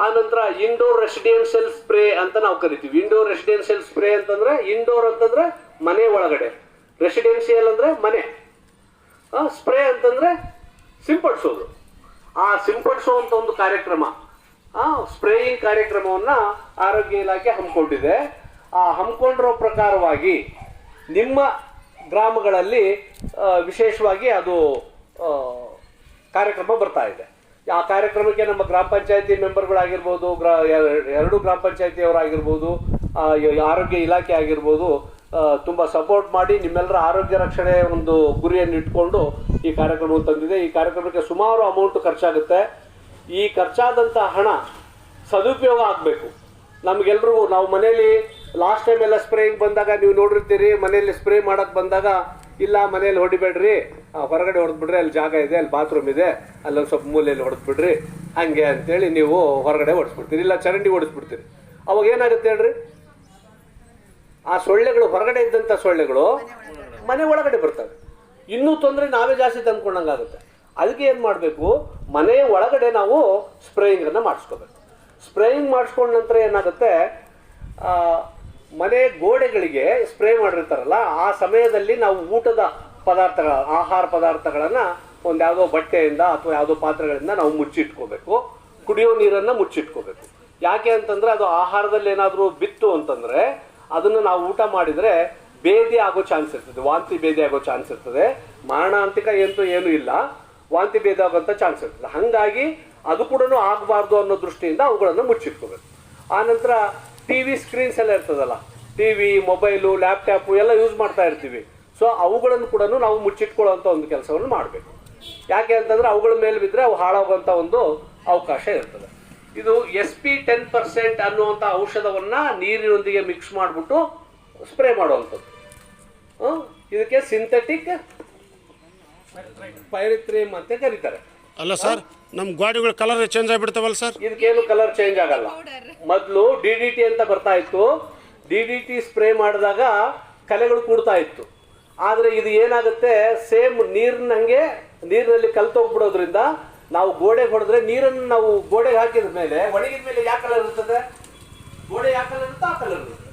ಆನಂತರ indoor residential spray ಅಂತ ನಾವು ಕರಿತೀವಿ. ಇಂಡೋರ್ ರೆಸಿಡೆನ್ಷಿಯಲ್ ಸ್ಪ್ರೇ ಅಂತಂದ್ರೆ ಇಂಡೋರ್ ಅಂತಂದ್ರೆ ಮನೆ ಒಳಗಡೆ, ರೆಸಿಡೆನ್ಷಿಯಲ್ ಅಂದ್ರೆ ಮನೆ, ಸ್ಪ್ರೇ ಅಂತಂದ್ರೆ ಸಿಂಪಡಿಸೋದು. ಆ ಸಿಂಪಡಿಸುವಂತ ಒಂದು ಕಾರ್ಯಕ್ರಮ, ಸ್ಪ್ರೇಯಿಂಗ್ ಕಾರ್ಯಕ್ರಮವನ್ನ ಆರೋಗ್ಯ ಇಲಾಖೆ ಹಮ್ಮಿಕೊಂಡಿದೆ. ಆ ಹಮ್ಮಿಕೊಂಡಿರೋ ಪ್ರಕಾರವಾಗಿ ನಿಮ್ಮ ಗ್ರಾಮಗಳಲ್ಲಿ ವಿಶೇಷವಾಗಿ ಅದು ಕಾರ್ಯಕ್ರಮ ಬರ್ತಾ ಇದೆ. ಆ ಕಾರ್ಯಕ್ರಮಕ್ಕೆ ನಮ್ಮ ಗ್ರಾಮ ಪಂಚಾಯತಿ ಮೆಂಬರ್ಗಳಾಗಿರ್ಬೋದು, ಎರಡು ಗ್ರಾಮ ಪಂಚಾಯತಿಯವರಾಗಿರ್ಬೋದು, ಆರೋಗ್ಯ ಇಲಾಖೆ ಆಗಿರ್ಬೋದು, ತುಂಬ ಸಪೋರ್ಟ್ ಮಾಡಿ ನಿಮ್ಮೆಲ್ಲರ ಆರೋಗ್ಯ ರಕ್ಷಣೆ ಒಂದು ಗುರಿಯನ್ನು ಇಟ್ಕೊಂಡು ಈ ಕಾರ್ಯಕ್ರಮವನ್ನು ತಂದಿದೆ. ಈ ಕಾರ್ಯಕ್ರಮಕ್ಕೆ ಸುಮಾರು ಅಮೌಂಟ್ ಖರ್ಚಾಗುತ್ತೆ. ಈ ಖರ್ಚಾದಂಥ ಹಣ ಸದುಪಯೋಗ ಆಗಬೇಕು. ನಮಗೆಲ್ರಿಗೂ, ನಾವು ಮನೇಲಿ ಲಾಸ್ಟ್ ಟೈಮ್ ಎಲ್ಲ ಸ್ಪ್ರೇಯಿಂಗ್ ಬಂದಾಗ ನೀವು ನೋಡಿರ್ತೀರಿ, ಮನೆಯಲ್ಲಿ ಸ್ಪ್ರೇ ಮಾಡೋಕ್ಕೆ ಬಂದಾಗ ಇಲ್ಲ ಮನೇಲಿ ಹೊಡಿಬೇಡ್ರಿ, ಹೊರಗಡೆ ಹೊಡೆದ್ಬಿಡ್ರಿ, ಅಲ್ಲಿ ಜಾಗ ಇದೆ, ಅಲ್ಲಿ ಬಾತ್ರೂಮ್ ಇದೆ, ಅಲ್ಲೊಂದು ಸ್ವಲ್ಪ ಮೂಲೆಯಲ್ಲಿ ಹೊಡೆದ್ಬಿಡ್ರಿ ಹಂಗೆ ಅಂತೇಳಿ ನೀವು ಹೊರಗಡೆ ಹೊಡಿಸ್ಬಿಡ್ತೀರಿ, ಇಲ್ಲ ಚರಂಡಿ ಹೊಡಿಸ್ಬಿಡ್ತೀರಿ. ಅವಾಗ ಏನಾಗುತ್ತೆ ಹೇಳ್ರಿ, ಆ ಸೊಳ್ಳೆಗಳು, ಹೊರಗಡೆ ಇದ್ದಂಥ ಸೊಳ್ಳೆಗಳು ಮನೆ ಒಳಗಡೆ ಬರ್ತವೆ. ಇನ್ನೂ ತೊಂದರೆ ನಾವೇ ಜಾಸ್ತಿ ತಂದ್ಕೊಂಡಂಗಾಗುತ್ತೆ. ಅದಕ್ಕೆ ಏನು ಮಾಡಬೇಕು, ಮನೆಯ ಒಳಗಡೆ ನಾವು ಸ್ಪ್ರೇಯಿಂಗನ್ನು ಮಾಡಿಸ್ಕೋಬೇಕು. ಸ್ಪ್ರೇಯಿಂಗ್ ಮಾಡಿಸ್ಕೊಂಡ ನಂತರ ಏನಾಗುತ್ತೆ, ಮನೆ ಗೋಡೆಗಳಿಗೆ ಸ್ಪ್ರೇ ಮಾಡಿರ್ತಾರಲ್ಲ, ಆ ಸಮಯದಲ್ಲಿ ನಾವು ಊಟದ ಪದಾರ್ಥಗಳ, ಆಹಾರ ಪದಾರ್ಥಗಳನ್ನು ಒಂದು ಯಾವುದೋ ಬಟ್ಟೆಯಿಂದ ಅಥವಾ ಯಾವುದೋ ಪಾತ್ರೆಗಳಿಂದ ನಾವು ಮುಚ್ಚಿಟ್ಕೋಬೇಕು. ಕುಡಿಯೋ ನೀರನ್ನು ಮುಚ್ಚಿಟ್ಕೋಬೇಕು. ಯಾಕೆ ಅಂತಂದರೆ ಅದು ಆಹಾರದಲ್ಲಿ ಏನಾದರೂ ಬಿತ್ತು ಅಂತಂದರೆ ಅದನ್ನು ನಾವು ಊಟ ಮಾಡಿದರೆ ಬೇದಿ ಆಗೋ ಚಾನ್ಸ್ ಇರ್ತದೆ, ವಾಂತಿ ಬೇದಿ ಆಗೋ ಚಾನ್ಸ್ ಇರ್ತದೆ. ಮಾರಣಾಂತಿಕ ಏನೂ ಇಲ್ಲ, ವಾಂತಿ ಬೇದಿ ಆಗೋಂಥ ಚಾನ್ಸ್ ಇರ್ತದೆ. ಹಾಗಾಗಿ ಅದು ಕೂಡ ಆಗಬಾರ್ದು ಅನ್ನೋ ದೃಷ್ಟಿಯಿಂದ ಅವುಗಳನ್ನು ಮುಚ್ಚಿಟ್ಕೋಬೇಕು. ಆನಂತರ ಟಿ ವಿ ಸ್ಕ್ರೀನ್ಸ್ ಎಲ್ಲ ಇರ್ತದಲ್ಲ, ಟಿ ವಿ, ಮೊಬೈಲು, ಲ್ಯಾಪ್ಟಾಪು ಎಲ್ಲ ಯೂಸ್ ಮಾಡ್ತಾ ಇರ್ತೀವಿ. ಸೊ ಅವುಗಳನ್ನು ಕೂಡ ನಾವು ಮುಚ್ಚಿಟ್ಕೊಳ್ಳೋಂಥ ಒಂದು ಕೆಲಸವನ್ನು ಮಾಡಬೇಕು. ಯಾಕೆ ಅಂತಂದರೆ ಅವುಗಳ ಮೇಲೆ ಬಿದ್ದರೆ ಅವು ಹಾಳಾಗುವಂಥ ಒಂದು ಅವಕಾಶ ಇರ್ತದೆ. ಇದು SP10% ಅನ್ನುವಂಥ ಔಷಧವನ್ನು ನೀರಿನೊಂದಿಗೆ ಮಿಕ್ಸ್ ಮಾಡಿಬಿಟ್ಟು ಸ್ಪ್ರೇ ಮಾಡುವಂಥದ್ದು. ಇದಕ್ಕೆ ಸಿಂಥೆಟಿಕ್ ಪೈರಿಥ್ರಿಯಮ್ ಅಂತ ಕರೀತಾರೆ. ಅಲ್ಲ ಸರ್, ನಮ್ಮ ಗಾಡಿಗಳ ಕಲರ್ ಚೇಂಜ್ ಆಗಿಬಿಡ್ತಾವಲ್ಲ ಸರ್? ಇದಕ್ಕೇನು ಕಲರ್ ಚೇಂಜ್ ಆಗಲ್ಲ. ಮೊದಲು DDT ಅಂತ ಬರ್ತಾ ಇತ್ತು. DDT ಸ್ಪ್ರೇ ಮಾಡಿದಾಗ ಕಲೆಗಳು ಕೂಡ್ತಾ ಇತ್ತು. ಆದರೆ ಇದು ಏನಾಗುತ್ತೆ, ಸೇಮ್ ನೀರಿನಂಗೆ ನೀರಿನಲ್ಲಿ ಕಲ್ತೋಗ್ಬಿಡೋದ್ರಿಂದ ನಾವು ಗೋಡೆಗೆ ಹೊಡೆದ್ರೆ, ನೀರನ್ನು ನಾವು ಗೋಡೆಗೆ ಹಾಕಿದ ಮೇಲೆ ಒಣಗಿದ ಮೇಲೆ ಯಾವ ಕಲರ್ ಇರ್ತದೆ, ಗೋಡೆ ಯಾವ ಕಲರ್ ಇರುತ್ತೆ ಆ ಕಲರ್ ಇರುತ್ತೆ.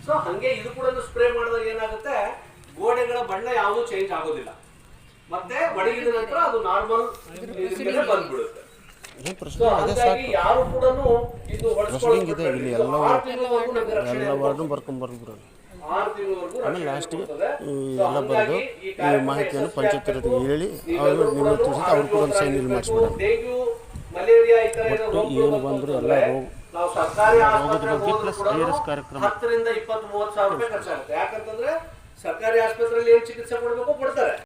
ಸೊ ಹಾಗೆ ಇದು ಕೂಡ ಸ್ಪ್ರೇ ಮಾಡಿದಾಗ ಏನಾಗುತ್ತೆ, ಗೋಡೆಗಳ ಬಣ್ಣ ಯಾವುದೂ ಚೇಂಜ್ ಆಗೋದಿಲ್ಲ. ಮತ್ತೆ ಒಣಗಿದ ನಂತರ ಅದು ನಾರ್ಮಲ್ ಬಂದ್ಬಿಡುತ್ತೆ. ಹಾಗಾಗಿ ಯಾರು ಕೂಡ ಇದು ಆಮೇಲೆ ಲಾಸ್ಟಿಗೆ ಎಲ್ಲ ಬರೆದು ಈ ಮಾಹಿತಿಯನ್ನು ಪಂಚಾಯತ್ ಹೇಳಿ ಅವರು ನಿಮ್ಮ ತಿಳಿಸಿ ಅವ್ರು ಕೂಡ ಒಂದು ಸೈನ್ ಇಲ್ಲಿ ಮಾಡಿಸ್ಬಿಡೋಣ. ಒಟ್ಟು ಏನು ಬಂದರೂ ಎಲ್ಲ ರೋಗದ ಬಗ್ಗೆ ಪ್ಲಸ್ ವೈರಸ್ ಕಾರ್ಯಕ್ರಮ 10 ರಿಂದ 20-30 ಸಾವಿರ ರೂಪಾಯಿ ಖರ್ಚಾಗುತ್ತೆ. ಯಾಕಂತಂದ್ರೆ ಸರ್ಕಾರಿ ಆಸ್ಪತ್ರೆಯಲ್ಲಿ ಏನು ಚಿಕಿತ್ಸೆ ಕೊಡಬೇಕು ಕೊಡ್ತಾರೆ.